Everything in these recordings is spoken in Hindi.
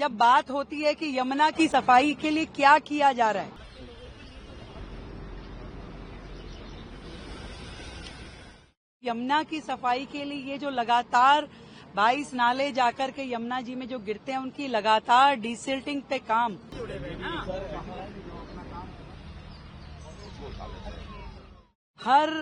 जब बात होती है कि यमुना की सफाई के लिए क्या किया जा रहा है, यमुना की सफाई के लिए ये जो लगातार 22 नाले जाकर के यमुना जी में जो गिरते हैं उनकी लगातार डिसिल्टिंग पे काम, हर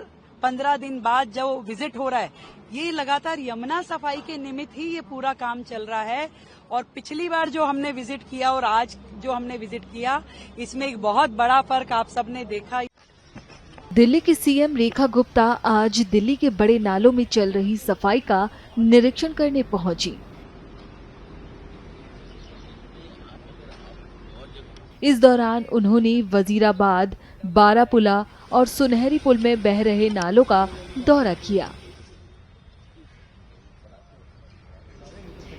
15 दिन बाद जो विजिट हो रहा है, ये लगातार यमुना सफाई के निमित्त ही ये पूरा काम चल रहा है। और पिछली बार जो हमने विजिट किया और आज जो हमने विजिट किया, इसमें एक बहुत बड़ा फर्क आप सबने देखा। दिल्ली की सीएम रेखा गुप्ता आज दिल्ली के बड़े नालों में चल रही सफाई का निरीक्षण करने पहुंची। इस दौरान उन्होंने वजीराबाद, बारापुला और सुनहरी पुल में बह रहे नालों का दौरा किया।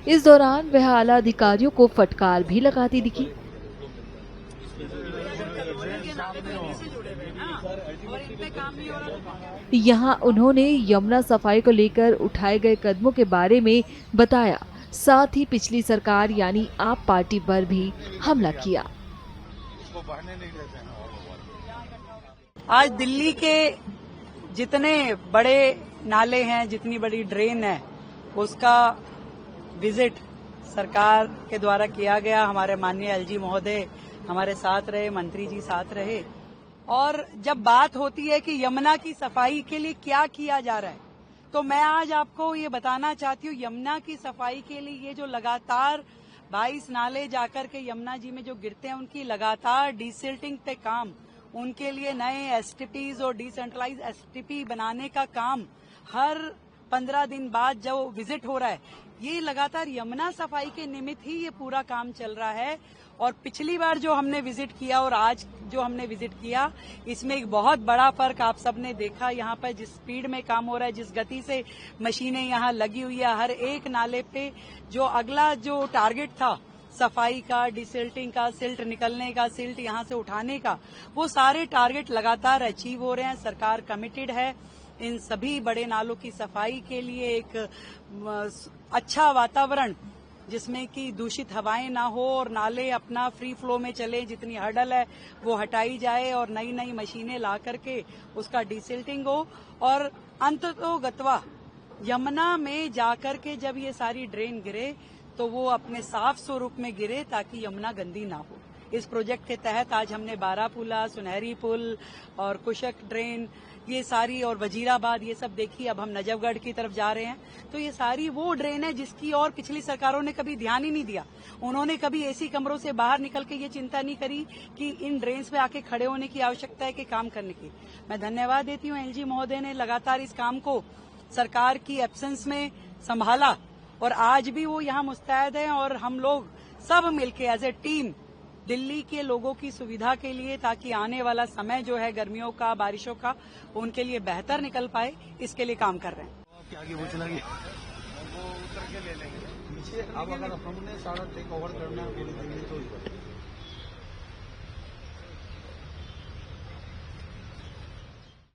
इस दौरान वह आला अधिकारियों को फटकार भी लगाती दिखी। यहाँ उन्होंने यमुना सफाई को लेकर उठाए गए कदमों के बारे में बताया, साथ ही पिछली सरकार यानी आप पार्टी पर भी हमला किया। आज दिल्ली के जितने बड़े नाले हैं, जितनी बड़ी ड्रेन है, उसका विजिट सरकार के द्वारा किया गया। हमारे माननीय एलजी महोदय हमारे साथ रहे, मंत्री जी साथ रहे। और जब बात होती है कि यमुना की सफाई के लिए क्या किया जा रहा है, तो मैं आज आपको ये बताना चाहती हूँ, यमुना की सफाई के लिए ये जो लगातार 22 नाले जाकर के यमुना जी में जो गिरते हैं उनकी लगातार डिसिल्टिंग पे काम, उनके लिए नए एसटीपीज और डिसेंट्रलाइज एसटीपी बनाने का काम हर 15 दिन बाद जो विजिट हो रहा है, ये लगातार यमुना सफाई के निमित्त ही ये पूरा काम चल रहा है। और पिछली बार जो हमने विजिट किया और आज जो हमने विजिट किया, इसमें एक बहुत बड़ा फर्क आप सबने देखा। यहाँ पर जिस स्पीड में काम हो रहा है, जिस गति से मशीनें यहाँ लगी हुई है, हर एक नाले पे जो अगला जो टारगेट था सफाई का, डिसिल्टिंग का, सिल्ट निकलने का, सिल्ट यहाँ से उठाने का, वो सारे टारगेट लगातार अचीव हो रहे हैं। सरकार कमिटेड है इन सभी बड़े नालों की सफाई के लिए, एक अच्छा वातावरण जिसमें कि दूषित हवाएं ना हो और नाले अपना फ्री फ्लो में चले, जितनी हर्डल है वो हटाई जाए और नई नई मशीनें ला करके उसका डिसिल्टिंग हो। और अंततोगत्वा यमुना में जाकर के जब ये सारी ड्रेन गिरे तो वो अपने साफ स्वरूप में गिरे ताकि यमुना गंदी ना हो। इस प्रोजेक्ट के तहत आज हमने बारापुला, सुनहरी पुल और कुशक ड्रेन, ये सारी, और वजीराबाद, ये सब देखी। अब हम नजफगढ़ की तरफ जा रहे हैं, तो ये सारी वो ड्रेन है जिसकी और पिछली सरकारों ने कभी ध्यान ही नहीं दिया। उन्होंने कभी एसी कमरों से बाहर निकल के ये चिंता नहीं करी कि इन ड्रेन्स पे आके खड़े होने की आवश्यकता है कि काम करने की। मैं धन्यवाद देती हूँ एलजी महोदय ने लगातार इस काम को सरकार की एब्सेंस में संभाला और आज भी वो यहाँ मुस्तैद हैं और हम लोग सब मिलके एज ए टीम दिल्ली के लोगों की सुविधा के लिए, ताकि आने वाला समय जो है गर्मियों का, बारिशों का, उनके लिए बेहतर निकल पाए, इसके लिए काम कर रहे हैं। आगे वो चला गया, वो उतर के ले लेंगे। अब अगर हमने सारा टेक ओवर करना है पूरी दिल्ली तो